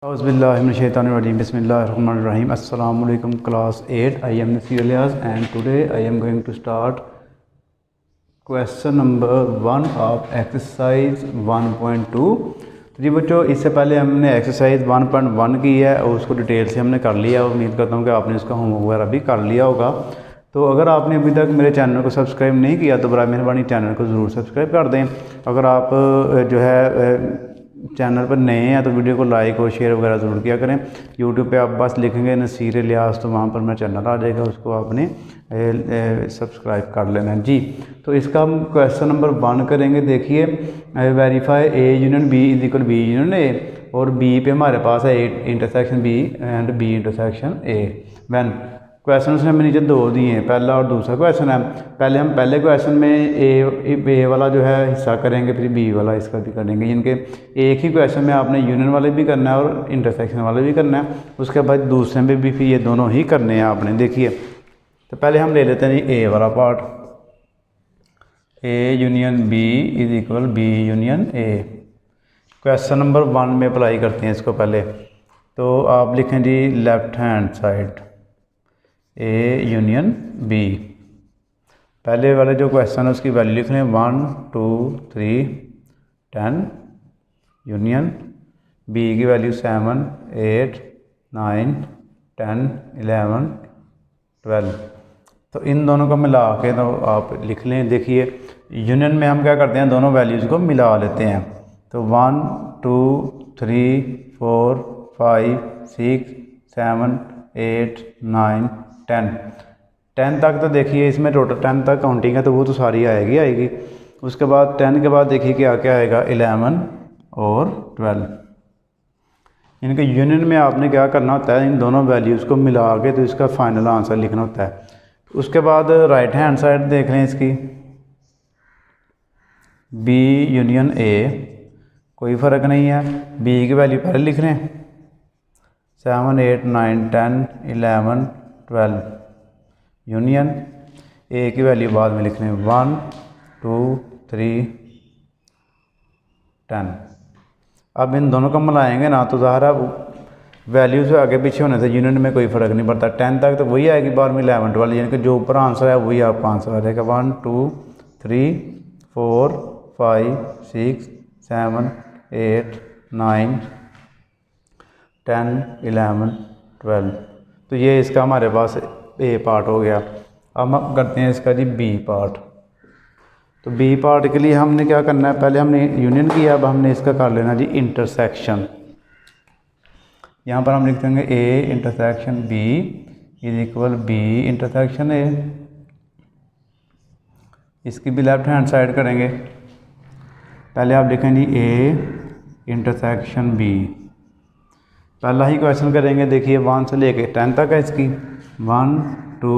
Auzubillahiminash-shaytanir-rajim. Bismillahir-rahmanir-rahim. Assalamu alaikum class 8. I am Nasir Ilyas and today I am going to start question number 1 of exercise 1.2. तो जी बच्चों, इससे पहले हमने exercise 1.1 की है और उसको डिटेल से हमने कर लिया। उम्मीद करता हूँ कि आपने उसका होमवर्क वगैरह भी कर लिया होगा। तो अगर आपने अभी तक मेरे चैनल को सब्सक्राइब नहीं किया तो बड़ा मेहरबानी चैनल को ज़रूर सब्सक्राइब कर दें। अगर आप जो है चैनल पर नए हैं तो वीडियो को लाइक और शेयर वगैरह ज़रूर किया करें। यूट्यूब पे आप बस लिखेंगे नसीर इलियास तो वहाँ पर मेरा चैनल आ जाएगा, उसको आपने सब्सक्राइब कर लेना है जी। तो इसका हम क्वेश्चन नंबर 1 करेंगे। देखिए, verify A union B is equal to union union, A B पे हमारे पास है A intersection B and B intersection A when. Question उसने हमें नीचे 2 दिए हैं, पहला और दूसरा क्वेश्चन है। पहले हम पहले क्वेश्चन में ए वाला जो है हिस्सा करेंगे, फिर बी वाला इसका भी करेंगे। इनके एक ही क्वेश्चन में आपने यूनियन वाले भी करना है और इंटरसेक्शन वाले भी करना है। उसके बाद दूसरे में भी फिर ये दोनों ही करने हैं आपने। देखिए, तो पहले हम ले लेते हैं जी ए वाला part. A union B is equal to union union. Question number 1 में अप्लाई करते हैं इसको। पहले तो आप लिखें जी left hand side A union B. पहले वाले जो क्वेश्चन है उसकी वैल्यू लिख लें 1 2 3 10 यूनियन बी की वैल्यू 7 8 9 10 11 12। तो इन दोनों को मिला के तो आप लिख लें। देखिए, यूनियन में हम क्या करते हैं, दोनों वैल्यूज़ को मिला लेते हैं। तो 1 2 3 4 5 6 7 8 9 10 तक। तो देखिए इसमें टोटल 10 तक काउंटिंग है तो वो तो सारी आएगी। उसके बाद 10 के बाद देखिए क्या क्या आएगा, 11 और 12। इनके यूनियन में आपने क्या करना होता है, इन दोनों वैल्यूज़ को मिला के तो इसका फाइनल आंसर लिखना होता है। उसके बाद राइट हैंड साइड देख लें इसकी, बी यूनियन ए, कोई फ़र्क नहीं है। बी की वैल्यू पहले लिख लें 7 8 9 10 11 12 यूनियन ए की वैल्यू बाद में लिख लें 1 2 3 10। अब इन दोनों को मिलाएंगे ना तो ज़ाहिर है वैल्यूज़ आगे पीछे होने से यूनियन में कोई फ़र्क नहीं पड़ता। 10 तक तो वही आएगी, बाद में 11 12, यानी कि जो ऊपर आंसर है वही आपका आंसर आ जाएगा। 1 2 3 4 5 6 7 8 9 10 11 12। तो ये इसका हमारे पास ए पार्ट हो गया। अब हम करते हैं इसका जी बी पार्ट। तो बी पार्ट के लिए हमने क्या करना है, पहले हमने यूनियन किया, अब हमने इसका कर लेना जी इंटरसेक्शन। यहाँ पर हम लिख देंगे A intersection B is equal B intersection A. इसकी भी लेफ्ट हैंड साइड करेंगे। पहले आप लिखें जी ए इंटरसेक्शन बी। पहला ही क्वेश्चन करेंगे। देखिए 1 से लेके 10 तक है इसकी, 1 2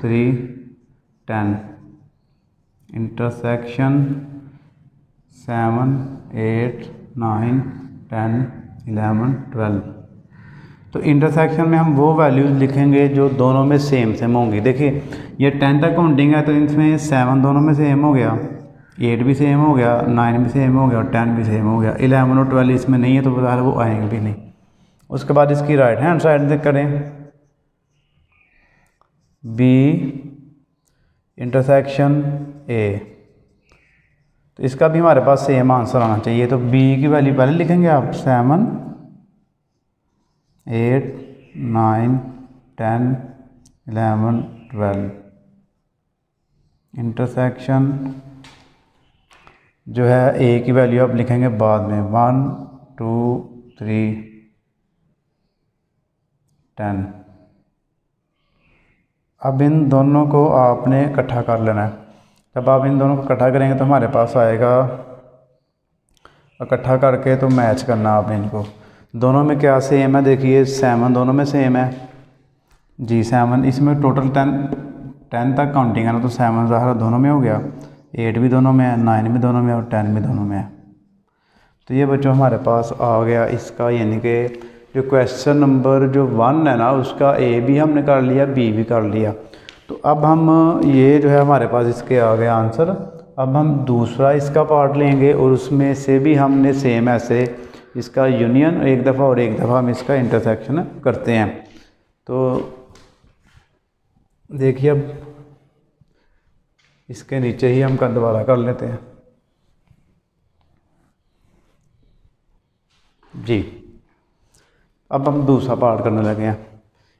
3 10 इंटरसेक्शन 7 8 9 10 11 12। तो इंटरसेक्शन में हम वो वैल्यूज़ लिखेंगे जो दोनों में सेम होंगी। देखिए ये 10 तक काउंटिंग है तो इसमें 7 दोनों में सेम हो गया, 8 भी सेम हो गया, 9 भी सेम हो गया और 10 भी सेम हो गया। 11 और 12 इसमें नहीं है तो बता वो आएंगे भी नहीं। उसके बाद इसकी राइट हैंड साइड करें, बी इंटरसेक्शन ए। तो इसका भी हमारे पास सेम आंसर आना चाहिए। तो बी की वैल्यू पहले लिखेंगे आप 7 8 9 10 11 12। इंटरसेक्शन जो है ए की वैल्यू आप लिखेंगे बाद में 1 2 3 10। अब इन दोनों को आपने इकट्ठा कर लेना है। जब आप इन दोनों को इकट्ठा करेंगे तो हमारे पास आएगा, इकट्ठा करके तो मैच करना आपने इनको। दोनों में क्या सेम है, देखिए 7 दोनों में सेम है जी। 7 इसमें टोटल 10 तक काउंटिंग है ना, तो 7 ज़ाहिर दोनों में हो गया, 8 भी दोनों में है, 9 भी दोनों में और 10 भी दोनों में है। तो ये बच्चों हमारे पास आ गया इसका, यानी कि जो क्वेश्चन नंबर जो 1 है ना उसका ए भी हमने कर लिया, बी भी कर लिया। तो अब हम ये जो है हमारे पास इसके आ गया आंसर। अब हम दूसरा इसका पार्ट लेंगे और उसमें से भी हमने सेम ऐसे इसका यूनियन एक दफ़ा और एक दफ़ा हम इसका इंटरसेक्शन करते हैं। तो देखिए अब इसके नीचे ही हम दोबारा कर लेते हैं जी। अब हम दूसरा पार्ट करने लगे हैं।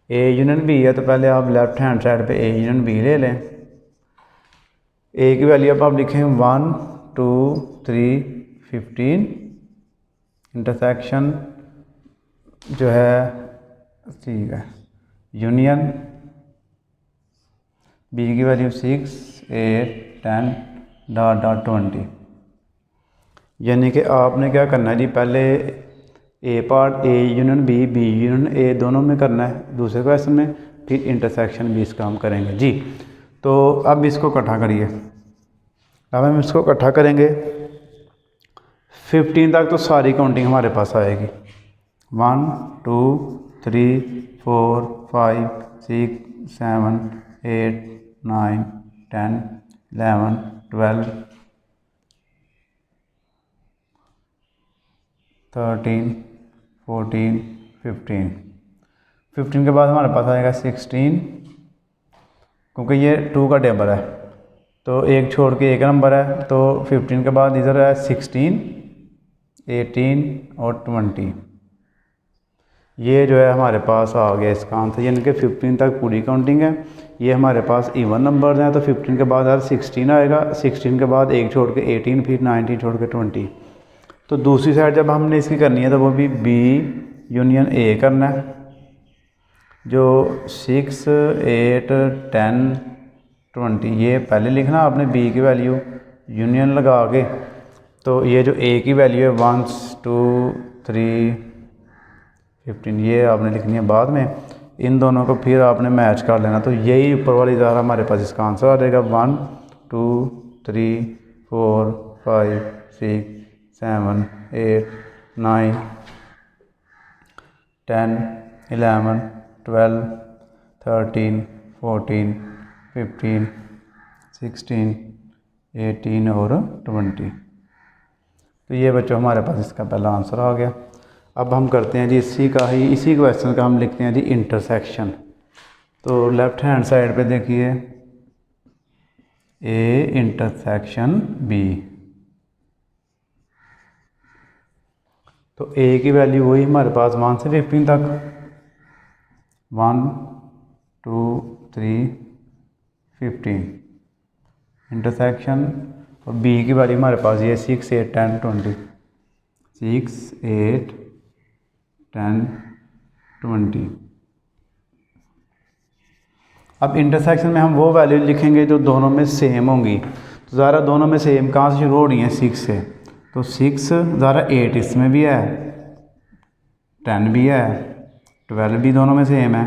ए यूनियन बी है तो पहले आप लेफ्ट हैंड साइड पे ए यूनियन बी ले लें। ए की वैल्यू अब आप लिखें 1 2 3 15 इंटरसेक्शन जो है ठीक है यूनियन बी की वैल्यू 6 8 10 डॉट डॉट 20। यानी कि आपने क्या करना है जी, पहले A part A union B B union A दोनों में करना है दूसरे क्वेश्चन में, फिर इंटरसेक्शन भी इसका हम करेंगे जी। तो अब इसको इकट्ठा करिए। अब हम इसको इकट्ठा करेंगे 15 तक तो सारी काउंटिंग हमारे पास आएगी। 1 2 3 4 5 6 7 8 9 10 11 12 13 14 15 के बाद हमारे पास आएगा 16, क्योंकि ये 2 का टेबल है तो एक छोड़ के एक नंबर है, तो 15 के बाद इधर है 16 18 और 20। ये जो है हमारे पास आ गया इसका आंसर, यानी कि 15 तक पूरी काउंटिंग है। ये हमारे पास इवन नंबर्स हैं तो 15 के बाद हर 16 आएगा, 16 के बाद एक छोड़ के 18, फिर 19 छोड़ के 20। तो दूसरी साइड जब हमने इसकी करनी है तो वो भी बी यूनियन ए करना है, जो 6 8 10 20 ये पहले लिखना आपने बी की वैल्यू यूनियन लगा के। तो ये जो ए की वैल्यू है 1 2 3 15 ये आपने लिखनी है बाद में। इन दोनों को फिर आपने मैच कर लेना, तो यही ऊपर वाली ज़रा हमारे पास इसका आंसर आ जाएगा। 1 2 3 4 5 6 7 8 9 10 11 12 13 14 15 16 18 और 20। तो ये बच्चों हमारे पास इसका पहला आंसर आ गया। अब हम करते हैं जी इसी क्वेश्चन का हम लिखते हैं जी इंटरसेक्शन। तो लेफ्ट हैंड साइड पे देखिए ए इंटरसेक्शन बी, तो ए की वैल्यू वही हमारे पास 1 से 15 तक 1 2 3 15 इंटरसेक्शन, और बी की वैल्यू हमारे पास ये 6 8 10 20 6 8 10 20। अब इंटरसेक्शन में हम वो वैल्यू लिखेंगे जो दोनों में सेम होंगी। तो ज़रा दोनों में सेम कहाँ से शुरू हो रही हैं? 6 से। तो 6 ज़रा 8 इसमें भी है, 10 भी है, 12 भी दोनों में सेम है,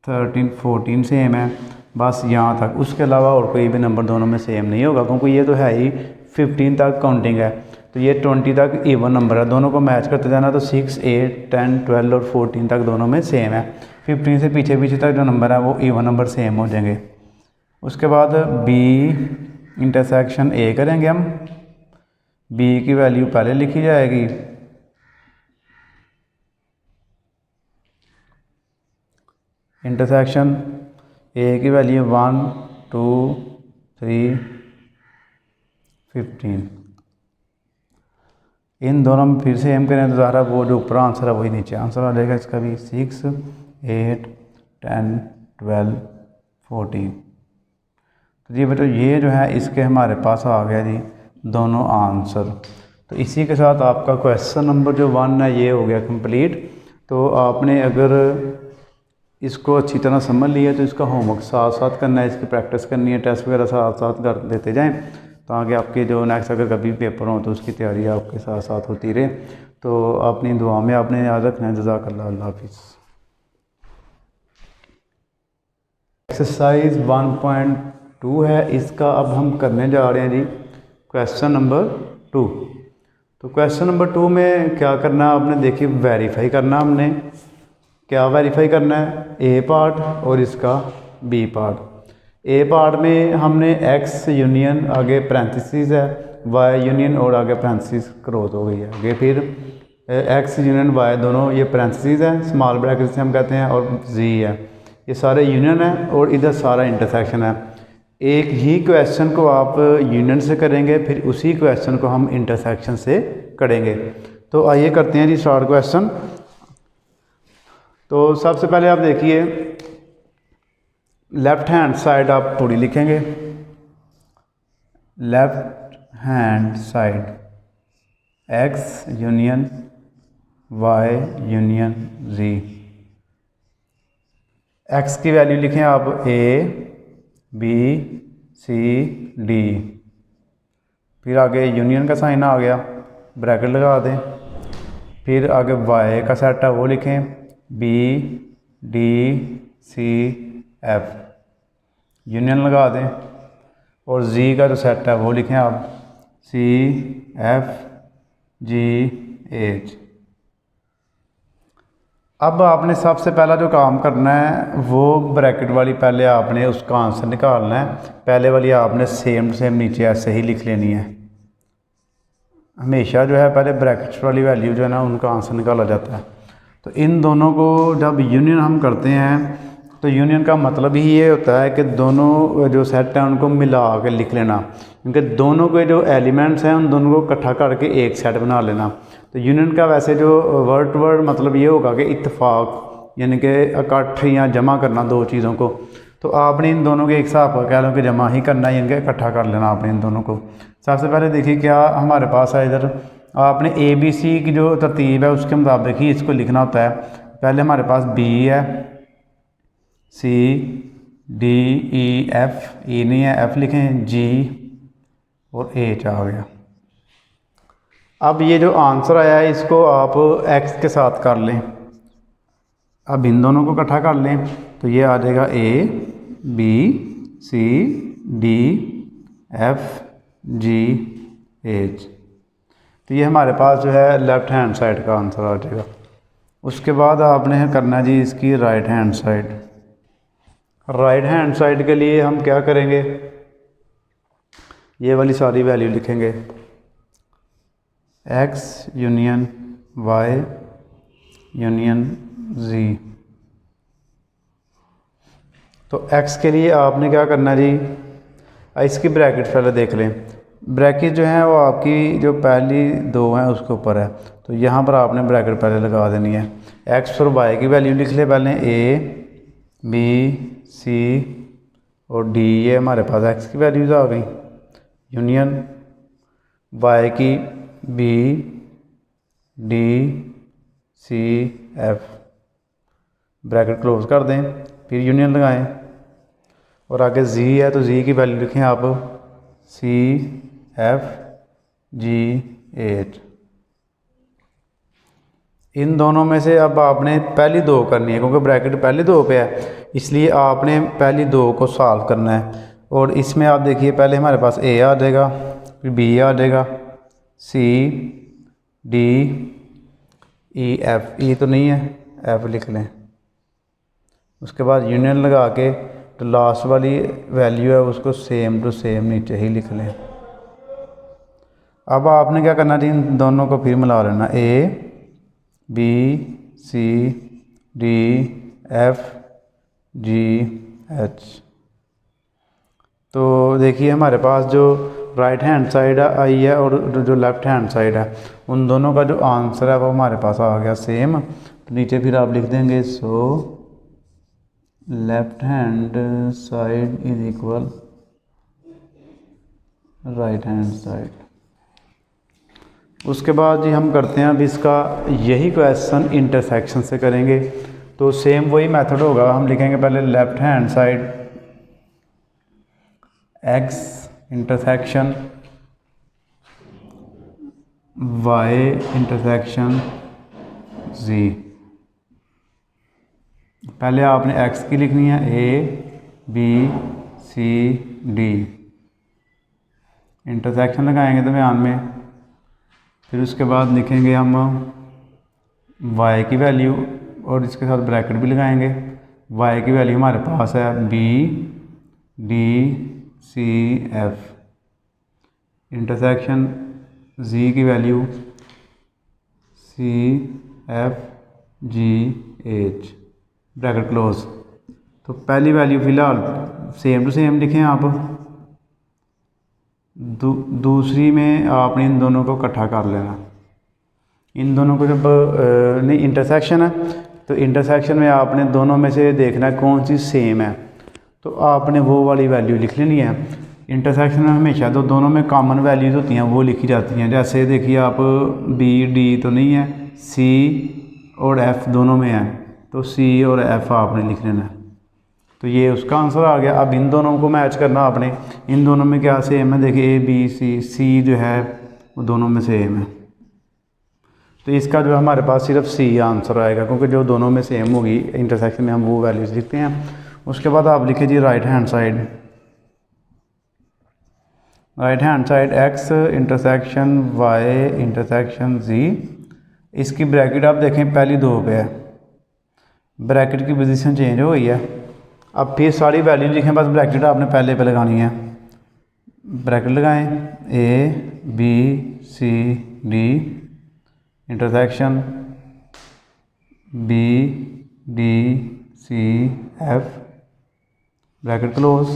13 14 सेम है, बस यहाँ तक। उसके अलावा और कोई भी नंबर दोनों में सेम नहीं होगा, क्योंकि ये तो है ही 15 तक काउंटिंग है। तो ये 20 तक इवन नंबर है, दोनों को मैच करते जाना। तो 6 8 10 12 और 14 तक दोनों में सेम है। 15 से पीछे पीछे तक जो नंबर है वो इवन नंबर सेम हो जाएंगे। उसके बाद बी इंटरसेक्शन ए करेंगे हम। बी की वैल्यू पहले लिखी जाएगी, इंटरसेक्शन ए की वैल्यू 1 2 3 15। इन दोनों में फिर से एम करें तो ज़रा वो जो ऊपर आंसर है वही नीचे आंसर आ जाएगा इसका भी। 6 8 10 12 14। तो जी बेटा ये जो है इसके हमारे पास आ गया जी दोनों आंसर। तो इसी के साथ आपका क्वेश्चन नंबर जो 1 है ये हो गया कंप्लीट। तो आपने अगर इसको अच्छी तरह समझ लिया तो इसका होमवर्क साथ साथ करना है, इसकी प्रैक्टिस करनी है, टेस्ट वगैरह साथ साथ कर देते जाएं, ताकि आपके जो नेक्स्ट अगर कभी पेपर हो तो उसकी तैयारी आपके साथ साथ होती रहे। तो अपनी दुआ में आपने याद रखना है। जज़ाकल्लाह, अल्लाह हाफिज़। एक्सरसाइज 1.2 है, इसका अब हम करने जा रहे हैं जी क्वेश्चन नंबर 2। तो क्वेश्चन नंबर 2 में क्या करना है आपने, देखिए वेरीफाई करना। हमने क्या वेरीफाई करना है? ए पार्ट और इसका बी पार्ट। ए पार्ट में हमने एक्स यूनियन आगे पैरेंथेसिस है, वाई यूनियन और आगे पैरेंथेसिस क्लोज हो गई है, आगे फिर एक्स यूनियन वाई दोनों ये पैरेंथेसिस है, स्मॉल ब्रैकेट से हम कहते हैं, और जी है, ये सारे यूनियन है और इधर सारा इंटरसेक्शन है। एक ही क्वेश्चन को आप यूनियन से करेंगे, फिर उसी क्वेश्चन को हम इंटरसेक्शन से करेंगे। तो आइए करते हैं जी स्टार्ट क्वेश्चन। तो सबसे पहले आप देखिए, लेफ्ट हैंड साइड आप पूरी लिखेंगे, left hand side X union Y union Z. X की वैल्यू लिखें आप ए बी सी डी, फिर आगे यूनियन का साइन आ गया, ब्रैकेट लगा दें। फिर आगे वाई का सेट है वो लिखें B D C F, union लगा दें। और जी का जो सेट है वो लिखें आप सी एफ जी एच। अब आपने सबसे पहला जो काम करना है वो ब्रैकेट वाली पहले आपने उसका आंसर निकालना है। पहले वाली आपने सेम टू सेम नीचे ऐसे ही लिख लेनी है। हमेशा जो है पहले ब्रैकेट्स वाली वैल्यू जो है ना उनका आंसर निकाला जाता है। तो इन दोनों को जब यूनियन हम करते हैं तो यूनियन का मतलब ही ये होता है कि दोनों जो सेट हैं उनको मिला के लिख लेना, क्योंकि दोनों के जो एलिमेंट्स हैं उन दोनों को इकट्ठा करके एक सेट बना लेना। तो यूनियन का वैसे जो वर्ड टू वर्ड मतलब ये होगा कि इत्तेफाक, यानी कि इकट्ठ या जमा करना दो चीज़ों को। तो आपने इन दोनों के एक हिसाब का कह लो कि जमा ही करना है, यानी कि इकट्ठा कर लेना आपने इन दोनों को। सबसे पहले देखिए क्या हमारे पास है, इधर आपने ए बी सी की जो तरतीब है उसके मुताबिक ही इसको लिखना होता है। पहले हमारे पास बी है, सी डी ई एफ, ई नहीं है एफ लिखें, जी और एच आ गया। अब ये जो आंसर आया है इसको आप एक्स के साथ कर लें। अब इन दोनों को इकट्ठा कर लें तो ये आ जाएगा A B C D F G H. तो ये हमारे पास जो है लेफ़्ट हैंड साइड का आंसर आ जाएगा। उसके बाद आपने करना जी इसकी right hand side. Right hand side के लिए हम क्या करेंगे, ये वाली सारी वैल्यू लिखेंगे, एक्स यूनियन वाई यूनियन जी। तो एक्स के लिए आपने क्या करना जी, इसकी ब्रैकेट पहले देख लें। ब्रैकेट जो है वो आपकी जो पहली दो हैं उसके ऊपर है, तो यहाँ पर आपने ब्रैकेट पहले लगा देनी है। एक्स और वाई की वैल्यू लिख ले पहले, ए बी सी और डी, ये हमारे पास एक्स की वैल्यूज़ आ गई। यूनियन वाई की B D C F, bracket close कर दें, फिर यूनियन लगाएं। और आगे जी है तो जी की वैल्यू लिखें आप सी एफ जी एच। इन दोनों में से अब आपने पहली दो करनी है, क्योंकि ब्रैकेट पहली दो पे है इसलिए आपने पहली दो को सॉल्व करना है। और इसमें आप देखिए पहले हमारे पास ए आ जाएगा, फिर बी आ जाएगा, सी डी ई एफ, ई तो नहीं है एफ लिख लें। उसके बाद यूनियन लगा के तो लास्ट वाली वैल्यू है उसको सेम टू सेम नीचे ही लिख लें। अब आपने क्या करना है, इन दोनों को फिर मिला लेना, A B C D F G H. तो देखिए हमारे पास जो राइट हैंड साइड आई है और जो लेफ़्ट हैंड साइड है उन दोनों का जो आंसर है वो हमारे पास आ गया सेम। तो नीचे फिर आप लिख देंगे सो left hand side is equal right hand side. उसके बाद जी हम करते हैं अब इसका यही क्वेश्चन इंटरसेक्शन से करेंगे। तो सेम वही मेथड होगा, हम लिखेंगे पहले left hand side X intersection Y intersection Z. पहले आपने एक्स की लिखनी है A B C D, intersection लगाएंगे दरम्यान में। फिर उसके बाद लिखेंगे हम y की वैल्यू और इसके साथ ब्रैकेट भी लगाएंगे। y की वैल्यू हमारे पास है b d c f, intersection z की वैल्यू CFGH ब्रैकेट क्लोज। तो पहली वैल्यू फ़िलहाल सेम टू सेम लिखें आप। दूसरी में आपने इन दोनों को इकट्ठा कर लेना। इन दोनों को जब नहीं इंटरसेक्शन है तो इंटरसेक्शन में आपने दोनों में से देखना है कौन सी सेम है, तो आपने वो वाली वैल्यू लिख लेनी है। इंटरसेक्शन में हमेशा तो दोनों में कॉमन वैल्यूज़ होती हैं वो लिखी जाती हैं। जैसे देखिए आप BD तो नहीं है, C और F दोनों में है, तो C और F आपने लिख लेना है। तो ये उसका आंसर आ गया। अब इन दोनों को मैच करना आपने, इन दोनों में क्या सेम है, देखिए ABC जो है वो दोनों में सेम है, तो इसका जो हमारे पास सिर्फ C आंसर आएगा, क्योंकि जो दोनों में सेम होगी इंटरसेक्शन में हम वो वैल्यूज़ लिखते हैं। उसके बाद आप लिखिए जी right hand side X intersection Y intersection Z। इसकी ब्रैकेट आप देखें पहली दो पे है, ब्रैकेट की पोजीशन चेंज हो गई है। अब फिर सारी वैल्यू लिखें, बस ब्रैकेट आपने पहले पे लगानी है। ब्रैकेट लगाएं ABCD intersection BDCF bracket close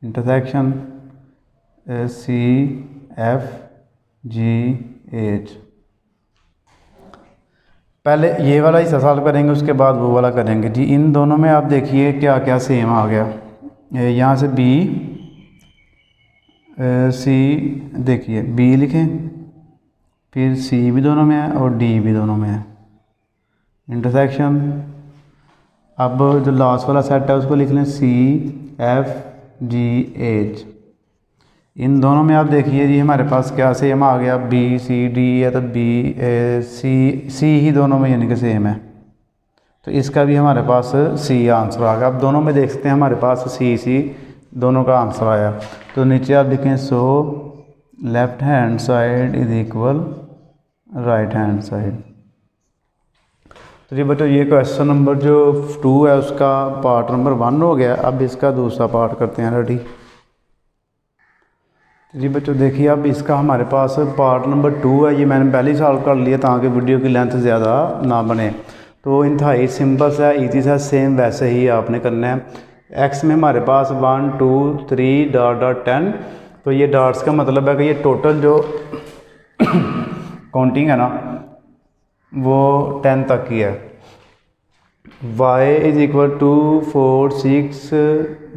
intersection CFGH। पहले ये वाला हिस्सा सॉल्व करेंगे, उसके बाद वो वाला करेंगे जी। इन दोनों में आप देखिए क्या क्या सेम आ गया। यहाँ से B C देखिए B लिखें, फिर C भी दोनों में है और D भी दोनों में है इंटरसेक्शन। अब जो लास्ट वाला सेट है उसको लिख लें CFGH। इन दोनों में आप देखिए जी हमारे पास क्या सेम आ गया, BCD है तो C ही दोनों में यानी कि सेम है, तो इसका भी हमारे पास C आंसर आ गया। अब दोनों में देख सकते हैं हमारे पास C दोनों का आंसर आया। तो नीचे आप लिखें सो left hand side is equal right hand side. तो जी बच्चों ये क्वेश्चन नंबर जो 2 है उसका पार्ट नंबर 1 हो गया। अब इसका दूसरा पार्ट करते हैं रेडी। जी बच्चों देखिए अब इसका हमारे पास पार्ट नंबर 2 है, ये मैंने पहले ही सॉल्व कर लिया ताकि वीडियो की लेंथ ज़्यादा ना बने। तो इंतहाई सिंपल सा ईजी सा सेम वैसे ही आपने करना है। एक्स में हमारे पास 1 2 3 डॉट डॉट 10, तो ये डॉट्स का मतलब है कि ये टोटल जो काउंटिंग है ना वो 10 तक की है। y इज इक्वल टू 4 6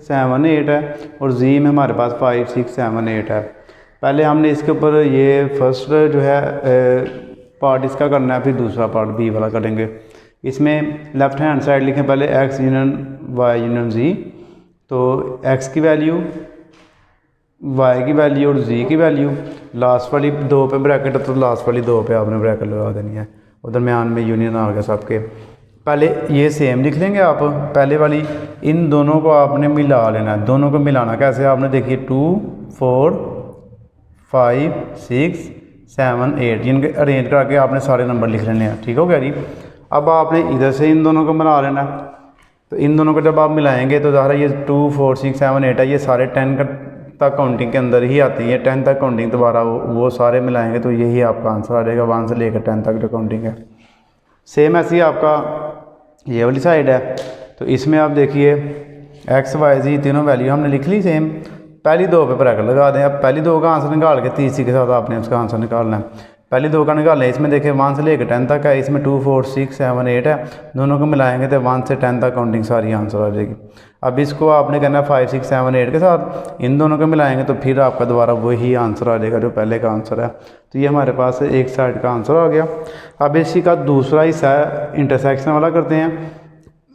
7 8 है और z में हमारे पास 5 6 7 8 है। पहले हमने इसके ऊपर ये फर्स्ट जो है पार्ट इसका करना है, फिर दूसरा पार्ट बी वाला करेंगे। इसमें लेफ्ट हैंड साइड लिखें पहले x union y union z, तो x की वैल्यू y की वैल्यू और z की वैल्यू। लास्ट वाली दो पे ब्रैकेट, तो लास्ट वाली दो पे आपने ब्रैकेट लगा देनी है और दरमियान में यूनियन आ गया सबके। पहले ये सेम लिख लेंगे आप, पहले वाली इन दोनों को आपने मिला लेना है। दोनों को मिलाना कैसे, आपने देखिए 2 4 5 6 7 8 जिनके अरेंज करके आपने सारे नंबर लिख लेने हैं। ठीक हो गया जी। अब आपने इधर से इन दोनों को मिला लेना है, तो इन दोनों को जब आप मिलाएंगे तो ज़ाहिर ये 2 4 6 7 8 है, ये सारे 10 तक काउंटिंग के अंदर ही आती है। 10 तक काउंटिंग दोबारा वो सारे मिलाएंगे तो यही आपका आंसर आ जाएगा 1 से लेकर 10 तक जो काउंटिंग है। सेम ऐसे ही आपका ये वाली साइड है, तो इसमें आप देखिए एक्स वाई जी तीनों वैल्यू हमने लिख ली सेम। पहली दो पे ब्रैकेट लगा दें। अब पहली दो का आंसर निकाल के तीसरी के साथ आपने उसका आंसर निकालना है। पहली दो का निकालें, इसमें देखिए 1 से लेकर 10 तक है, इसमें 2 4 6 7 8 है। दोनों को मिलाएंगे तो 1 से 10 तक काउंटिंग सारी आंसर आ जाएगी। अब इसको आपने करना है 5 6 7 8 के साथ, इन दोनों को मिलाएंगे तो फिर आपका दोबारा वही आंसर आ जाएगा जो पहले का आंसर है। तो ये हमारे पास एक साइड का आंसर आ गया। अब इसी का दूसरा हिस्सा इंटरसेक्शन वाला करते हैं।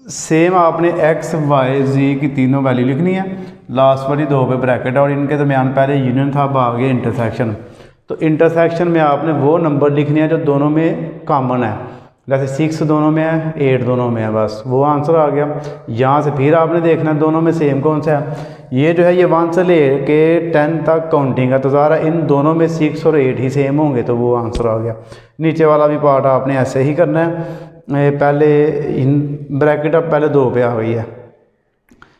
सेम आपने एक्स वाई जी की तीनों वैल्यू लिखनी है, लास्ट वाली दो पे ब्रैकेट और इनके दरमियान पहले यूनियन था, अब आ गया इंटरसेक्शन। तो इंटरसेक्शन में आपने वो नंबर लिखने हैं जो दोनों में कॉमन है, जैसे 6 दोनों में है 8 दोनों में है, बस वो आंसर आ गया। यहाँ से फिर आपने देखना है दोनों में सेम कौन सा है। ये जो है ये 1 से ले के 10 तक काउंटिंग है, तो ज़रा इन दोनों में 6 और 8 ही सेम होंगे तो वो आंसर आ गया। नीचे वाला भी पार्ट आपने ऐसे ही करना है। पहले इन ब्रैकेट अब पहले दो पे आ गई है,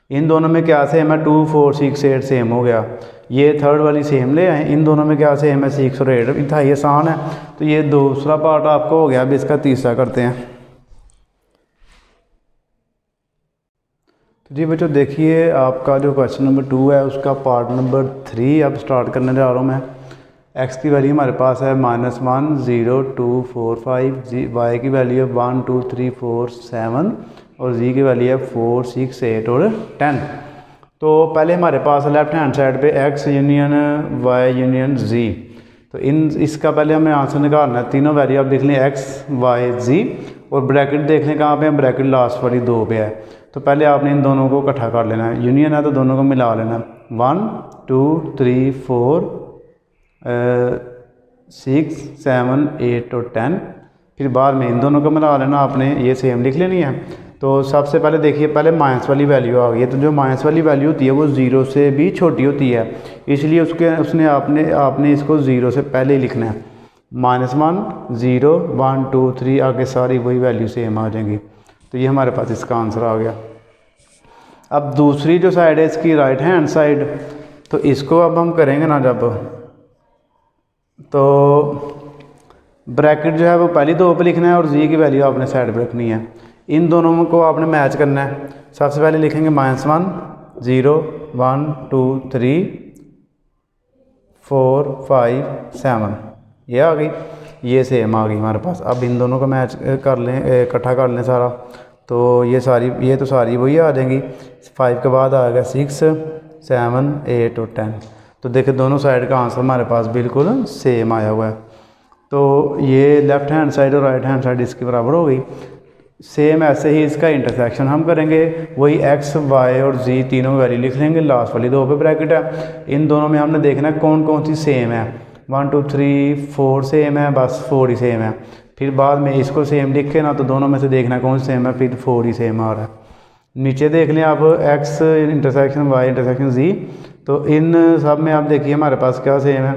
इन दोनों में क्या सेम है, 2 4 6 8 सेम हो गया। ये थर्ड वाली सेम ले आए, इन दोनों में क्या सेम है, 6 और 8। इंतहाई आसान है। तो ये दूसरा पार्ट आपका हो गया। अब इसका तीसरा करते हैं। तो जी बच्चों देखिए, आपका जो क्वेश्चन नंबर 2 है उसका पार्ट नंबर 3 अब स्टार्ट करने जा रहा हूँ मैं। एक्स की वैल्यू हमारे पास है -1 0 2 4 5, वाई की वैल्यू है 1 2 3 4 7 और जी की वैल्यू है 4 6 8 और 10। तो पहले हमारे पास लेफ्ट हैंड साइड पे x union y union z। तो इसका पहले हमें आंसर निकालना है। तीनों वैल्यू आप देख लें x y z और ब्रैकेट देख लें कहाँ पे है, ब्रैकेट लास्ट वाली 2 पे है। तो पहले आपने इन दोनों को इकट्ठा कर लेना है। यूनियन है तो दोनों को मिला लेना है। 1 2 3 4 6 7 8 और 10। फिर बाद में इन दोनों को मिला लेना आपने, ये सेम लिख लेनी है। तो सबसे पहले देखिए, पहले माइनस वाली वैल्यू आ गई है। तो जो माइनस वाली वैल्यू होती है वो 0 से भी छोटी होती है, इसलिए उसने आपने इसको 0 से पहले ही लिखना है। -1 0 1 2 3 आगे सारी वही वैल्यू सेम आ जाएंगी। तो ये हमारे पास इसका आंसर आ गया। अब दूसरी जो साइड है इसकी राइट हैंड साइड, तो इसको अब हम करेंगे ना, जब तो ब्रैकेट जो है वो पहली 2 पे लिखना है और जी की वैल्यू आपने साइड पे रखनी है। इन दोनों को आपने मैच करना है। सबसे पहले लिखेंगे -1 0 1 2 3 4 5 7, ये आ गई, ये सेम आ गई हमारे पास। अब इन दोनों को मैच कर लें, इकट्ठा कर लें सारा। तो ये तो सारी वही आ जाएंगी। 5 के बाद आएगा 6 7 8 और 10। तो देखिए दोनों साइड का आंसर हमारे पास बिल्कुल सेम आया हुआ है। तो ये लेफ़्ट हैंड साइड और राइट हैंड साइड इसके बराबर हो गई। सेम ऐसे ही इसका इंटरसेक्शन हम करेंगे। वही x y और z तीनों वैल्यू लिख लेंगे, लास्ट वाली 2 पे ब्रैकेट है। इन दोनों में हमने देखना है कौन कौन सी सेम है। 1 2 3 4 सेम है, बस 4 ही सेम है। फिर बाद में इसको सेम लिखे ना, तो दोनों में से देखना कौन सेम है, फिर 4 ही सेम आ रहा है। नीचे देख लें आप, x intersection y intersection z। तो इन सब में आप देखिए हमारे पास क्या सेम है।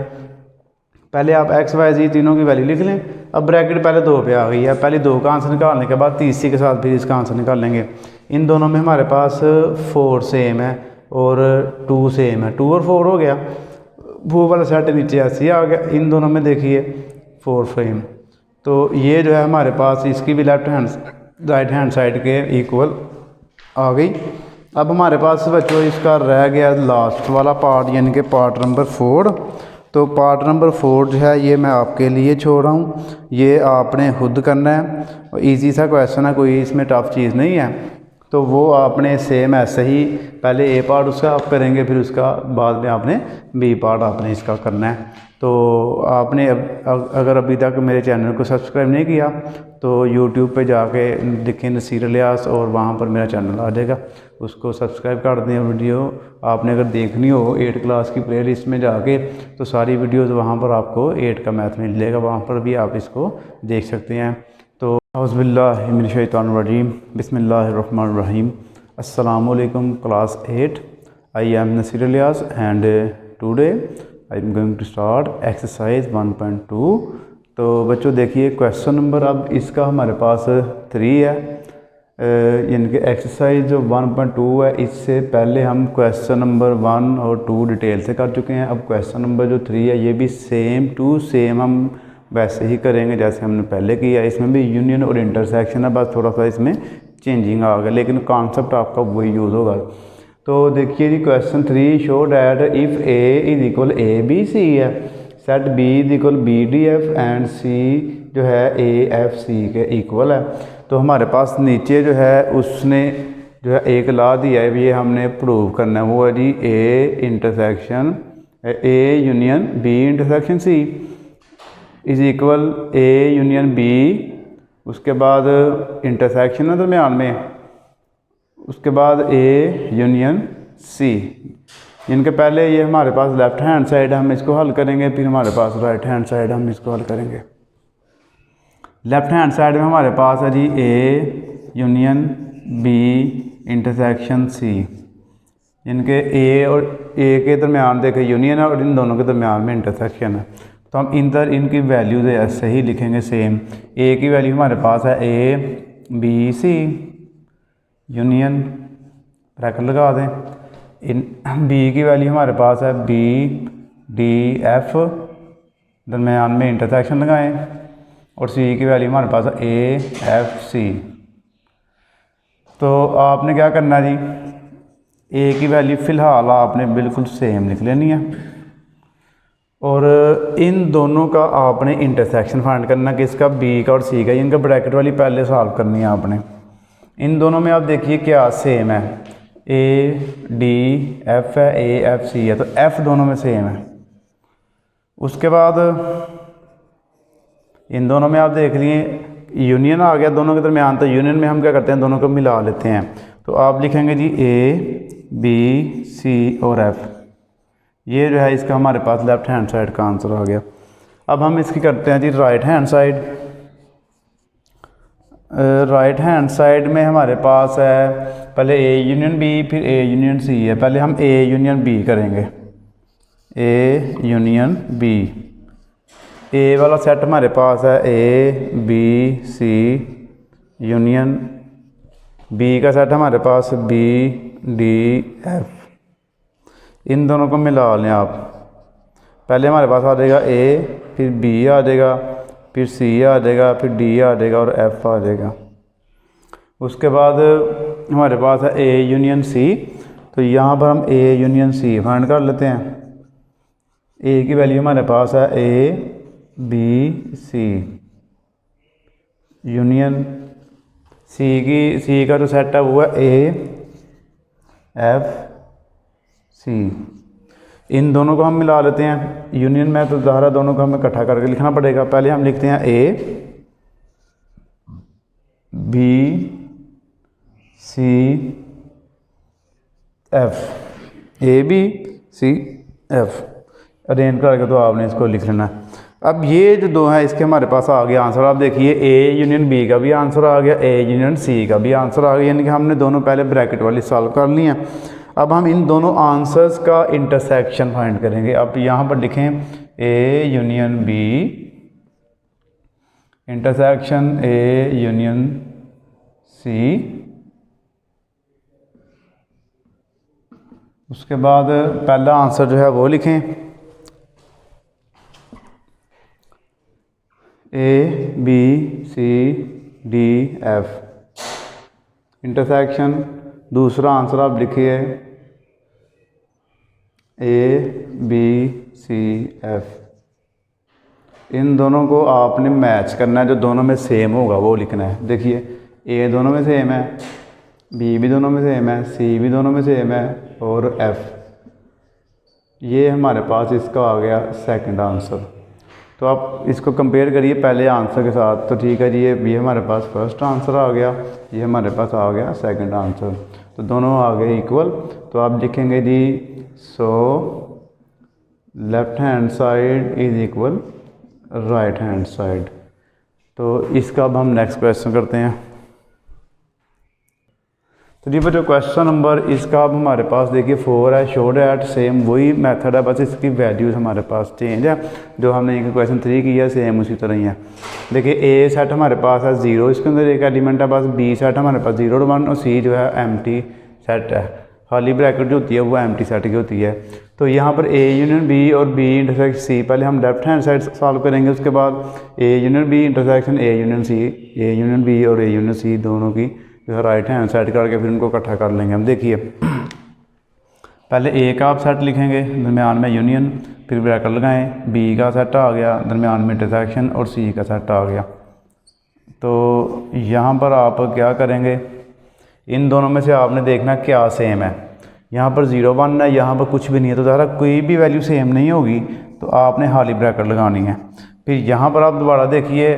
पहले आप x y z तीनों की वैल्यू लिख लें। अब ब्रैकेट पहले 2 पे आ गई है, पहले 2 का आंसर निकालने के बाद तीसरी के साथ फिर इसका आंसर निकाल लेंगे। इन दोनों में हमारे पास 4 सेम है और 2 सेम है, 2 और 4 हो गया। वो वाला सेट नीचे ऐसे ही आ गया। इन दोनों में देखिए 4 सेम। तो ये जो है हमारे पास इसकी भी राइट हैंड साइड के इक्वल आ गई। अब हमारे पास बच्चों इसका रह गया लास्ट वाला पार्ट, यानी कि पार्ट नंबर 4। तो पार्ट नंबर 4 जो है ये मैं आपके लिए छोड़ रहा हूँ, ये आपने खुद करना है। और ईजी सा क्वेश्चन है, कोई इसमें टफ चीज़ नहीं है। तो वो आपने सेम ऐसे ही पहले ए पार्ट उसका आप करेंगे, फिर उसका बाद में आपने बी पार्ट आपने इसका करना है। तो आपने अगर अभी तक मेरे चैनल को सब्सक्राइब नहीं किया तो यूट्यूब पे जाके देखें नसीर इलियास और वहाँ पर मेरा चैनल आ जाएगा, उसको सब्सक्राइब कर दें। वीडियो आपने अगर देखनी हो 8 क्लास की प्ले लिस्ट में जाके, तो सारी वीडियोस वहाँ पर आपको 8 का मैथ मिल जाएगा, वहाँ पर भी आप इसको देख सकते हैं। तो औज़ुबिल्लाहि मिनश शैतानिर रजीम, बिस्मिल्लाहिर्रहमानिर्रहीम। अस्सलामुअलैकुम class 8, I am Naseer Ilyas and today I am going to start exercise 1.2। तो बच्चों देखिए क्वेश्चन नंबर अब इसका हमारे पास 3 है, यानी कि एक्सरसाइज जो 1.2 है, इससे पहले हम क्वेश्चन नंबर 1 और 2 डिटेल से कर चुके हैं। अब क्वेश्चन नंबर जो 3 है ये भी सेम टू सेम हम वैसे ही करेंगे जैसे हमने पहले किया। इसमें भी यूनियन और इंटरसेक्शन है, बस थोड़ा सा इसमें चेंजिंग आ गया, लेकिन कॉन्सेप्ट आपका वही यूज़ होगा। तो देखिए जी question 3, show that if A is equal A B C है, set B is equal B D F and C जो है ए एफ सी के इक्वल है। तो हमारे पास नीचे जो है उसने जो है एक ला दिया है, ये हमने प्रूव करना है। वो है जी A intersection A union B intersection C is equal A union B, उसके बाद इंटरसेक्शन है दरम्यान में, उसके बाद ए यूनियन सी। इनके पहले ये हमारे पास लेफ्ट हैंड साइड हम इसको हल करेंगे, फिर हमारे पास राइट हैंड साइड हम इसको हल करेंगे। लेफ्ट हैंड साइड में हमारे पास है जी A union B intersection C. इनके ए और ए के दरमियान देखें यूनियन है और इन दोनों के दरमियान में इंटरसेक्शन है। तो हम इनकी वैल्यूज ऐसे ही लिखेंगे सेम। ए की वैल्यू हमारे पास है A B C union bracket लगा दें। इन बी की वैल्यू हमारे पास है बी डी एफ, दरमियान में इंटरसेक्शन लगाएं, और सी की वैल्यू हमारे पास है ए एफ सी। तो आपने क्या करना है जी, ए की वैल्यू फ़िलहाल आपने बिल्कुल सेम लिख लेनी है, और इन दोनों का आपने इंटरसेक्शन फाइंड करना, किसका, बी का और सी का। इनका ब्रैकेट वाली पहले सॉल्व करनी है आपने। इन दोनों में आप देखिए क्या सेम है, ए डी एफ है, ए एफ सी है, तो एफ दोनों में सेम है। उसके बाद इन दोनों में आप देख लिए यूनियन आ गया दोनों के दरमियान, तो यूनियन में हम क्या करते हैं, दोनों को मिला लेते हैं। तो आप लिखेंगे जी ए बी सी और एफ, ये जो है इसका हमारे पास लेफ्ट हैंड साइड का आंसर आ गया। अब हम इसकी करते हैं जी right hand side. Right hand side में हमारे पास है पहले ए यूनियन बी, फिर ए यूनियन सी है। पहले हम ए यूनियन बी करेंगे, ए यूनियन बी। ए वाला सेट हमारे पास है A B C union, B का सेट हमारे पास बी डी एफ। इन दोनों को मिला लें आप। पहले हमारे पास आ जाएगा ए, फिर बी आ जाएगा, फिर सी आ जाएगा, फिर डी आ जाएगा और एफ आ जाएगा। उसके बाद हमारे पास है ए यूनियन सी, तो यहाँ पर हम ए यूनियन सी फाइंड कर लेते हैं। ए की वैल्यू हमारे पास है ए बी सी यूनियन, सी का जो सेट है वो है ए एफ सी। इन दोनों को हम मिला लेते हैं। यूनियन में तो ज़ाहिर दोनों को हमें इकट्ठा करके लिखना पड़ेगा। पहले हम लिखते हैं A B C F, A B C F arrange करके तो आपने इसको लिख लेना है। अब ये जो दो हैं इसके हमारे पास आ गया आंसर। आप देखिए ए यूनियन बी का भी आंसर आ गया, ए यूनियन सी का भी आंसर आ गया, यानी कि हमने दोनों पहले ब्रैकेट वाली सॉल्व कर ली हैं। अब हम इन दोनों आंसर्स का इंटरसेक्शन फाइंड करेंगे। अब यहाँ पर लिखें A union B intersection A union C. उसके बाद पहला आंसर जो है वो लिखें A B C D F intersection. दूसरा आंसर आप लिखिए ए बी सी एफ। इन दोनों को आपने मैच करना है, जो दोनों में सेम होगा वो लिखना है। देखिए ए दोनों में सेम है, बी भी दोनों में सेम है, सी भी दोनों में सेम है और एफ। ये हमारे पास इसका आ गया सेकंड आंसर। तो आप इसको कंपेयर करिए पहले आंसर के साथ, तो ठीक है जी, ये हमारे पास फर्स्ट आंसर आ गया, ये हमारे पास आ गया सेकंड आंसर, तो दोनों आ गए इक्वल। तो आप लिखेंगे जी so left hand side is equal right hand side. तो इसका अब हम नेक्स्ट क्वेश्चन करते हैं। तो जी बच्चों क्वेश्चन नंबर इसका अब हमारे पास देखिए 4 है, शो डैट सेम वही मेथड है, बस इसकी वैल्यूज़ हमारे पास चेंज है। जो हमने एक क्वेश्चन 3 किया सेम उसी तरह ही है। देखिए ए सेट हमारे पास है 0, इसके अंदर एक एलिमेंट है बस। बी सेट हमारे पास 0 और 1, और सी जो है एम्प्टी सेट है, खाली ब्रैकेट जो होती है वो एम्प्टी सेट की होती है। तो यहाँ पर ए यूनियन बी और बी इंटरसेक्शन सी, पहले हम लेफ्ट हैंड साइड सॉल्व करेंगे, उसके बाद A union B intersection A union C, A union B और ए यूनियन सी दोनों की जो है राइट हैंड साइड करके फिर उनको इकट्ठा कर लेंगे हम। देखिए पहले ए का आप सेट लिखेंगे, दरमियान में यूनियन, फिर ब्रैकेट लगाएं, बी का सेट आ गया, दरमियान में इंटरसेक्शन, और सी का सेट आ गया। तो यहाँ पर आप क्या करेंगे, इन दोनों में से आपने देखना क्या सेम है। यहाँ पर 0 1 है, यहाँ पर कुछ भी नहीं है, तो ज़रा कोई भी वैल्यू सेम नहीं होगी तो आपने खाली ब्रैकेट लगानी है। फिर यहाँ पर आप दोबारा देखिए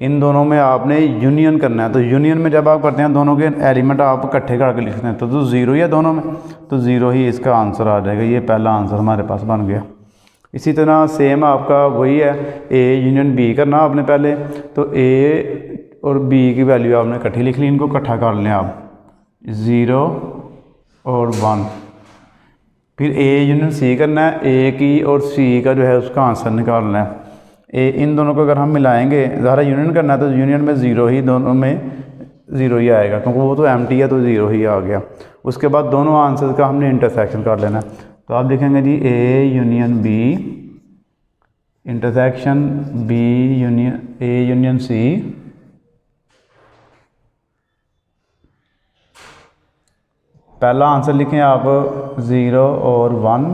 इन दोनों में आपने यूनियन करना है। तो यूनियन में जब आप करते हैं दोनों के एलिमेंट आप इकट्ठे करके लिखते हैं, तो 0 ही है दोनों में, तो 0 ही इसका आंसर आ जाएगा। ये पहला आंसर हमारे पास बन गया। इसी तरह सेम आपका वही है, ए यूनियन बी करना आपने पहले, तो ए और बी की वैल्यू आपने इकट्ठी लिख ली, इनको इकट्ठा कर लें आप 0 और 1। फिर ए यूनियन सी करना है, ए की और सी का जो है उसका आंसर निकालना है। इन दोनों को अगर हम मिलाएंगे, ज़रा यूनियन करना है तो यूनियन में 0 ही दोनों में ज़ीरो ही आएगा, क्योंकि वो तो एम्प्टी है तो ज़ीरो ही आ गया। उसके बाद दोनों आंसर का हमने इंटरसेक्शन कर लेना। तो आप लिखेंगे जी A union B intersection B union A union C पहला आंसर लिखें आप 0 और 1,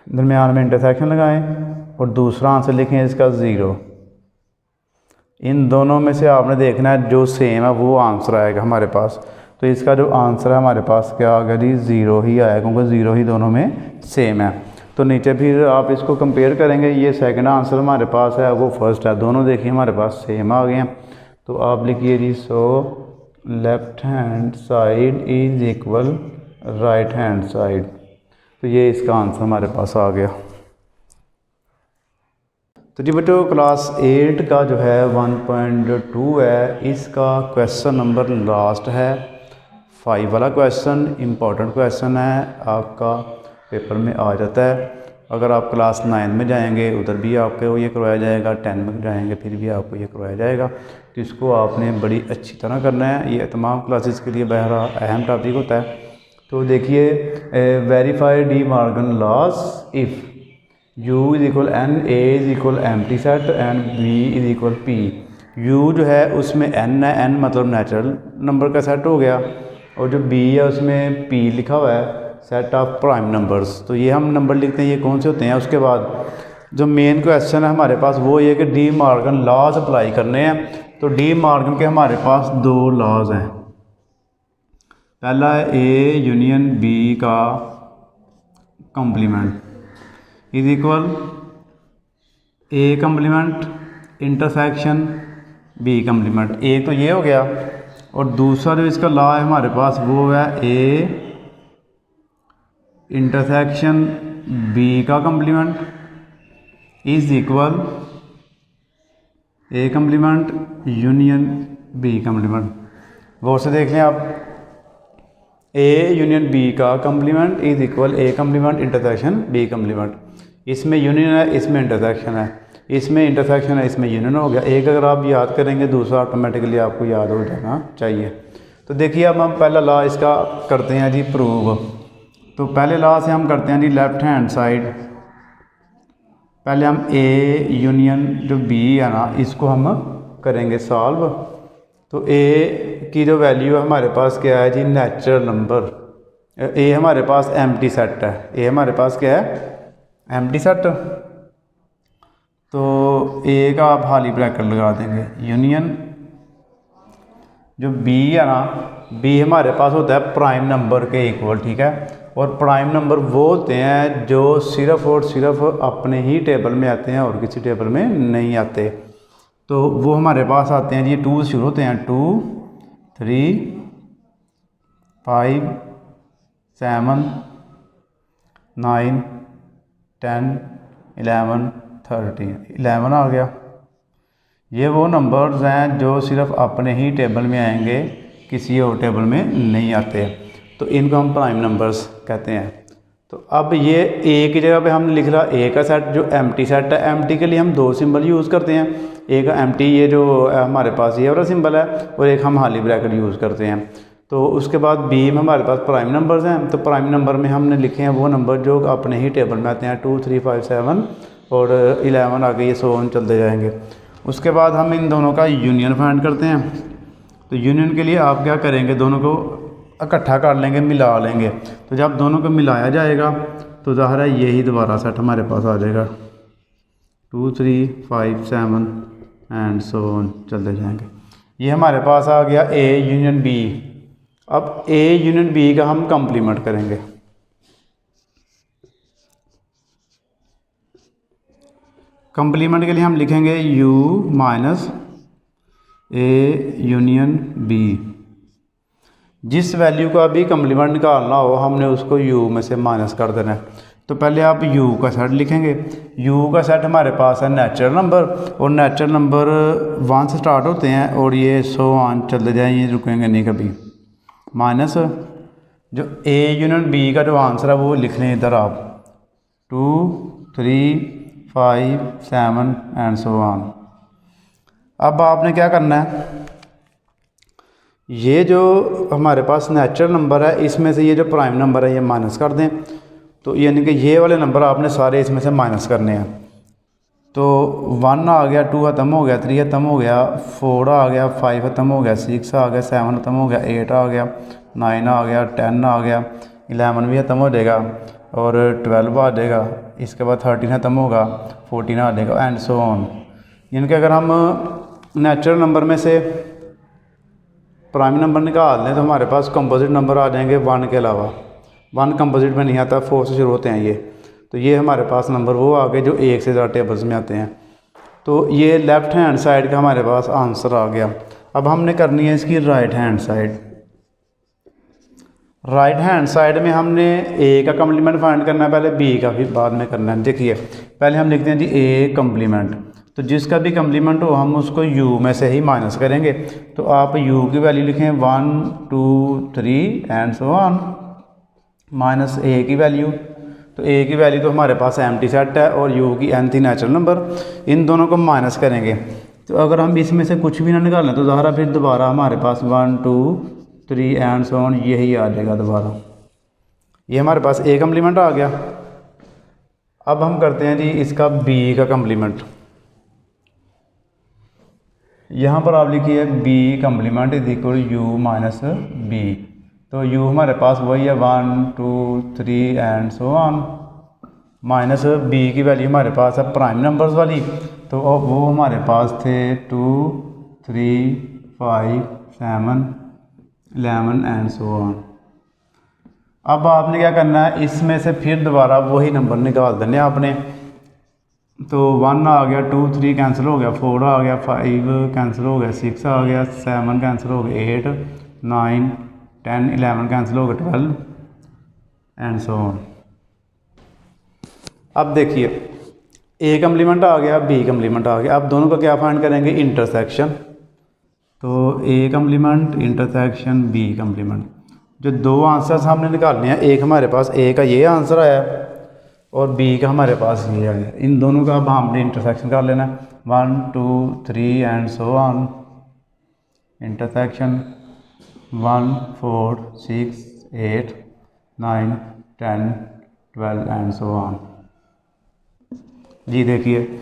दरमियान में इंटरसेक्शन लगाएं, और दूसरा आंसर लिखें इसका 0। इन दोनों में से आपने देखना है जो सेम है वो आंसर आएगा हमारे पास। तो इसका जो आंसर है हमारे पास क्या आ गया जी 0 ही आएगा, क्योंकि 0 ही दोनों में सेम है। तो नीचे फिर आप इसको कंपेयर करेंगे, ये सेकंड आंसर हमारे पास है वो फर्स्ट है, दोनों देखिए हमारे पास सेम आ गए हैं। तो आप लिखिए जी so left hand side is equal right hand side. तो ये इसका आंसर हमारे पास आ गया। तो जी बच्चों क्लास 8 का जो है 1.2 है, इसका क्वेश्चन नंबर लास्ट है 5 वाला क्वेश्चन। इम्पॉर्टेंट क्वेश्चन है, आपका पेपर में आ जाता है। अगर आप क्लास 9 में जाएंगे उधर भी आपको ये करवाया जाएगा, 10 में जाएंगे फिर भी आपको ये करवाया जाएगा। तो इसको आपने बड़ी अच्छी तरह करना है, ये तमाम क्लासेस के लिए बहरहाल अहम टॉपिक होता है। तो देखिए verify De Morgan laws if U is equal N, A is equal empty set and B is equal P। U जो है उसमें N है, N मतलब नेचुरल नंबर का सेट हो गया, और जो B है उसमें P लिखा हुआ है सेट ऑफ प्राइम नंबर्स। तो ये हम नंबर लिखते हैं, ये कौन से होते हैं। उसके बाद जो मेन क्वेश्चन है हमारे पास वो ये कि डी मॉर्गन लॉज अप्लाई करने हैं। तो डी मॉर्गन के हमारे पास 2 लॉज हैं। पहला है A यूनियन B का complement is equal A complement intersection B complement. एक तो ये हो गया, और दूसरा जो इसका लॉ है हमारे पास वो है A इंटरसेक्शन B का complement is equal A complement union B complement. गौर से देख लें आप, A यूनियन B का complement is equal A complement intersection B complement. इसमें यूनियन है, इसमें इंटरसेक्शन है, इसमें इंटरसेक्शन है, इसमें यूनियन हो गया। एक अगर आप याद करेंगे दूसरा ऑटोमेटिकली आपको याद हो जाना चाहिए। तो देखिए अब हम पहला लॉ इसका करते हैं जी प्रूव। तो पहले लॉ से हम करते हैं जी लेफ्ट हैंड साइड, पहले हम A यूनियन जो B है ना इसको हम करेंगे सॉल्व। तो A की जो वैल्यू है हमारे पास क्या है जी नेचुरल नंबर। A हमारे पास एम्प्टी सेट है, A हमारे पास क्या है एम्प्टी सेट। तो A का आप खाली ब्रैकेट लगा देंगे, यूनियन जो B है ना B हमारे पास होता है प्राइम नंबर के इक्वल, ठीक है। और प्राइम नंबर वो होते हैं जो सिर्फ और सिर्फ अपने ही टेबल में आते हैं और किसी टेबल में नहीं आते। तो वो हमारे पास आते हैं जी 2 शुरू होते हैं, 2 3 5 7 9 10 11 13 11 आ गया। ये वो नंबर्स हैं जो सिर्फ अपने ही टेबल में आएंगे, किसी और टेबल में नहीं आते। तो इनको हम प्राइम नंबर्स कहते हैं। तो अब ये A की जगह पे हमने लिख रहा A का सेट जो एम्प्टी सेट है। एम्प्टी के लिए हम 2 सिंबल यूज़ करते हैं, एक एम्प्टी ये जो हमारे पास ये वाला सिंबल है, और एक हम खाली ब्रैकेट यूज़ करते हैं। तो उसके बाद B में हमारे पास प्राइम नंबर्स हैं। तो प्राइम नंबर में हमने लिखे हैं वो नंबर जो अपने ही टेबल में आते हैं, 2 3 5 7 और 11 आगे ये 100 चलते जाएंगे। उसके बाद हम इन दोनों का यूनियन फाइंड करते हैं। तो यूनियन के लिए आप क्या करेंगे, दोनों को इकट्ठा कर लेंगे, मिला लेंगे। तो जब दोनों को मिलाया जाएगा तो ज़ाहिर है यही दोबारा सेट हमारे पास आ जाएगा, 2 3 5 7 एंड 100 चलते जाएंगे। ये हमारे पास आ गया A यूनियन B। अब A यूनियन B का हम कंप्लीमेंट करेंगे। कंप्लीमेंट के लिए हम लिखेंगे U minus A union B। जिस वैल्यू का भी कंप्लीमेंट निकालना हो हमने उसको U में से माइनस कर देना है। तो पहले आप U का सेट लिखेंगे। U का सेट हमारे पास है नेचुरल नंबर, और नेचुरल नंबर 1 से स्टार्ट होते हैं और ये 100 चलते जाएँ, ये रुकेंगे नहीं कभी। माइनस जो A यूनियन B का जो आंसर है वो लिख लें इधर आप, 2 3 5 7 एंड 100। अब आपने क्या करना है, ये जो हमारे पास नेचुरल नंबर है इसमें से ये जो प्राइम नंबर है ये माइनस कर दें, तो यानी कि ये वाले नंबर आपने सारे इसमें से माइनस करने हैं। तो 1 आ गया, 2 ख़त्म हो गया, 3 ख़त्म हो गया, 4 आ गया, 5 ख़त्म हो गया, 6 आ गया, 7 ख़त्म हो गया, 8 आ गया, 9 आ गया, 10 आ गया, 11 भी ख़त्म हो जाएगा और 12 आ जाएगा। इसके बाद 13 ख़त्म होगा, 14 आ जाएगा एंड सो ऑन। यानी कि अगर हम नेचुरल नंबर में से प्राइम नंबर निकाल दें तो हमारे पास कंपोजिट नंबर आ जाएंगे 1 के अलावा। 1 कंपोजिट में नहीं आता, 4 से शुरू होते हैं ये। तो ये हमारे पास नंबर वो आ गए जो 1 से ज़्यादा टेबल्स में आते हैं। तो ये लेफ़्ट हैंड साइड का हमारे पास आंसर आ गया। अब हमने करनी है इसकी right hand side. Right hand side में हमने ए का कम्प्लीमेंट फाइंड करना है पहले, बी का फिर बाद में करना है। देखिए पहले हम लिखते हैं जी ए कम्प्लीमेंट, तो जिसका भी कम्प्लीमेंट हो हम उसको यू में से ही माइनस करेंगे। तो आप यू की वैल्यू लिखें 1 2 3 एंड सो ऑन, माइनस ए की वैल्यू। तो ए की वैल्यू तो हमारे पास एम्प्टी सेट है और यू की n थी नेचुरल नंबर, इन दोनों को माइनस करेंगे। तो अगर हम इसमें से कुछ भी ना निकालें तो ज़ाहिर फिर दोबारा हमारे पास 1 2 3 एंड सो ऑन यही आ जाएगा दोबारा। ये हमारे पास ए कम्प्लीमेंट आ गया। अब हम करते हैं जी इसका बी का कम्प्लीमेंट। यहाँ पर आप लिखिए B complement is equal U minus B. तो यू हमारे पास वही है 1 2 3 and so on, minus B की वैल्यू हमारे पास है प्राइम नंबर्स वाली, तो वो हमारे पास थे 2 3 5 7 11 एंड सो ऑन। अब आपने क्या करना है, इसमें से फिर दोबारा वही नंबर निकाल देने आपने। तो 1 आ गया, 2 3 कैंसिल हो गया, 4 आ गया, 5 कैंसिल हो गया, 6 आ गया, 7 कैंसिल हो गया, 8 9 10 11 कैंसिल हो गया, 12 एंड सो ऑन। अब देखिए ए कम्प्लीमेंट आ गया, बी कम्प्लीमेंट आ गया। अब दोनों का क्या फाइंड करेंगे, इंटरसेक्शन। तो A complement intersection B complement, जो दो आंसर्स हमने निकालने हैं, एक हमारे पास ए का ये आंसर आया और बी का हमारे पास ये आ गया। इन दोनों का अब हमने इंटरसेक्शन कर लेना है, 1 2 3 and so on. Intersection 1 4 6 8 9 10 12 and so on. जी देखिए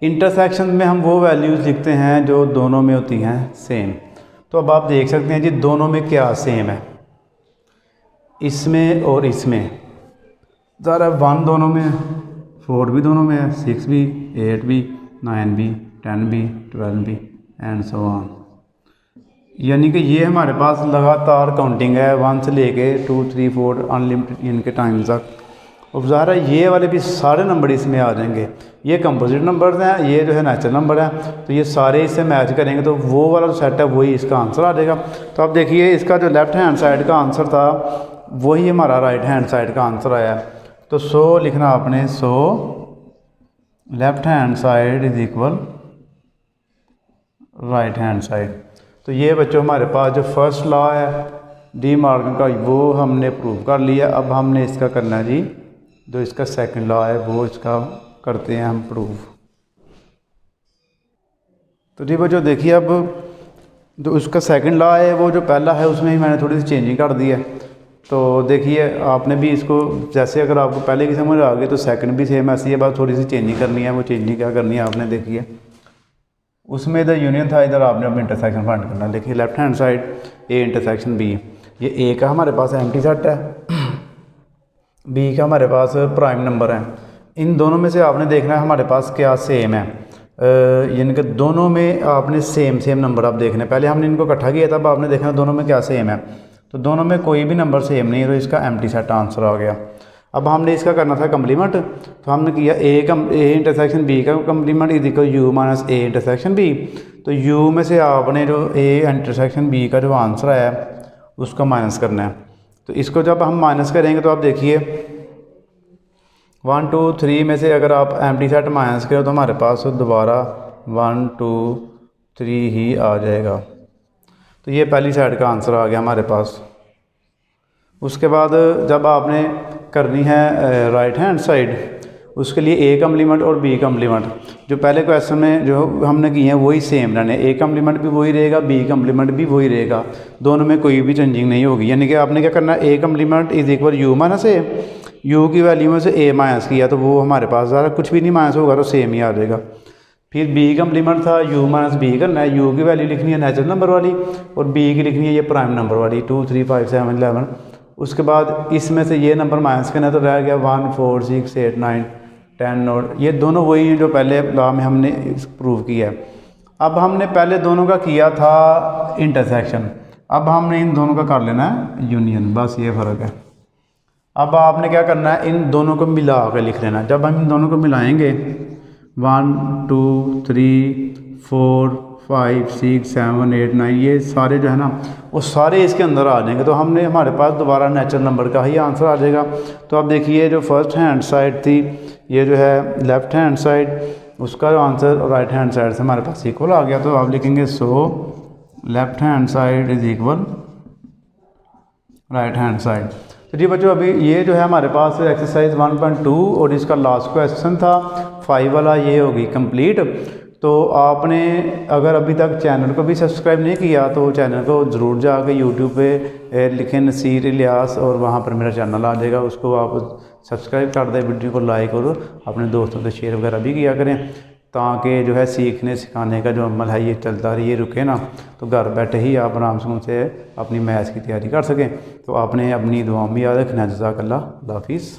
इंटरसेक्शन में हम वो वैल्यूज़ लिखते हैं जो दोनों में होती हैं सेम। तो अब आप देख सकते हैं जी दोनों में क्या सेम है, इसमें और इसमें। ज़रा 1 दोनों में, 4 भी दोनों में है, 6 भी, 8 भी, 9 भी, 10 भी, 12 भी एंड सो ऑन। यानी कि ये हमारे पास लगातार काउंटिंग है 1 से लेके 2 3 4 अनलिमिटेड इनके टाइम तक। अब ज़ाहिर है ये वाले भी सारे नंबर इसमें आ जाएंगे। ये कंपोजिट नंबर्स हैं, ये जो है नेचुरल नंबर है, तो ये सारे इससे मैच करेंगे तो वो वाला जो सेट है वही इसका आंसर आ जाएगा। तो अब देखिए इसका जो लेफ़्ट हैंड साइड का आंसर था वही हमारा राइट हैंड साइड का आंसर आया। तो 100 लिखना आपने, 100 left hand side is equal right hand side. तो ये बच्चों हमारे पास जो फर्स्ट लॉ है डी मॉर्गन का वो हमने प्रूव कर लिया। अब हमने इसका करना है जी जो इसका सेकंड लॉ है वो इसका करते हैं हम प्रूव। तो जी बच्चों देखिए अब जो उसका सेकंड लॉ है वो जो पहला है उसमें ही मैंने थोड़ी सी चेंजिंग कर दी है। तो देखिए आपने भी इसको जैसे अगर आपको पहले की समझ आ गई तो सेकंड भी सेम ऐसी है, बस थोड़ी सी चेंजिंग करनी है। वो चेंजिंग क्या करनी है आपने देखिए, उसमें इधर यूनियन था, इधर आपने अपना इंटरसेक्शन फाइंड करना है। देखिए left hand side A intersection B, ये ए का हमारे पास एम्प्टी सेट है, बी का हमारे पास प्राइम नंबर है। इन दोनों में से आपने देखना है हमारे पास क्या सेम है, यानी कि दोनों में आपने सेम नंबर आप देखने। पहले हमने इनको इकट्ठा किया था, अब आपने देखना दोनों में क्या सेम है। तो दोनों में कोई भी नंबर सेम नहीं है, तो इसका एम्प्टी सेट आंसर आ गया। अब हमने इसका करना था कम्प्लीमेंट, तो हमने किया ए इंटरसेक्शन बी का complement is equal U minus A intersection B. तो यू में से आपने जो ए इंटरसेक्शन बी का जो आंसर आया उसका माइनस करना है। तो इसको जब हम माइनस करेंगे तो आप देखिए 1 2 3 में से अगर आप एम्प्टी सेट माइनस करें तो हमारे पास दोबारा 1 2 3 ही आ जाएगा। तो ये पहली साइड का आंसर आ गया हमारे पास। उसके बाद जब आपने करनी है राइट हैंड साइड, उसके लिए ए कम्प्लीमेंट और बी कम्प्लीमेंट जो पहले क्वेश्चन में जो हमने किए हैं वही सेम रहने, ए कम्प्लीमेंट भी वही रहेगा, बी कम्प्लीमेंट भी वही रहेगा, दोनों में कोई भी चेंजिंग नहीं होगी। यानी कि आपने क्या करना है, ए complement is equal U minus A, you की वैल्यू में से ए माइनस किया तो वो हमारे पास ज़्यादा कुछ भी नहीं माइनस होगा तो सेम ही आ जाएगा। फिर बी कम्प्लीमेंट था, यू माइनस बी करना है, यू की वैल्यू लिखनी है नेचुरल नंबर वाली और बी की लिखनी है ये प्राइम नंबर वाली 2 3 5 7 11। उसके बाद इसमें से ये नंबर माइनस करना है तो रह गया 1 4 6 8 9 10 और ये दोनों वही हैं जो पहले लॉ में हमने प्रूव किया है। अब हमने पहले दोनों का किया था इंटरसेक्शन, अब हमने इन दोनों का कर लेना है यूनियन, बस ये फ़र्क है। अब आपने क्या करना है, इन दोनों को मिला कर लिख लेना। जब हम इन दोनों को मिलाएंगे 1 2 3 4 5 6 7 8 9 ये सारे जो है ना वो सारे इसके अंदर आ जाएंगे, तो हमने हमारे पास दोबारा नेचुरल नंबर का ही आंसर आ जाएगा। तो अब देखिए जो फर्स्ट हैंड साइड थी ये जो है लेफ़्ट हैंड साइड, उसका आंसर और राइट हैंड साइड से हमारे पास इक्वल आ गया। तो आप लिखेंगे so left hand side is equal right hand side. तो जी बच्चों अभी ये जो है हमारे पास एक्सरसाइज 1.2 और इसका लास्ट क्वेश्चन था 5 वाला, ये होगी कंप्लीट। तो आपने अगर अभी तक चैनल को भी सब्सक्राइब नहीं किया तो चैनल को ज़रूर जाके यूट्यूब पे लिखें नसीर इलियास और वहाँ पर मेरा चैनल आ जाएगा, उसको आप सब्सक्राइब कर दें, वीडियो को लाइक और अपने दोस्तों से शेयर वगैरह भी किया करें, ताकि जो है सीखने सिखाने का जो अमल है ये चलता रहे, ये रुके ना, तो घर बैठे ही आप आराम से अपनी मैथ्स की तैयारी कर सकें। तो आपने अपनी दुआ में याद रखना। जज़ाकल्लाह, अल्लाह हाफिज़।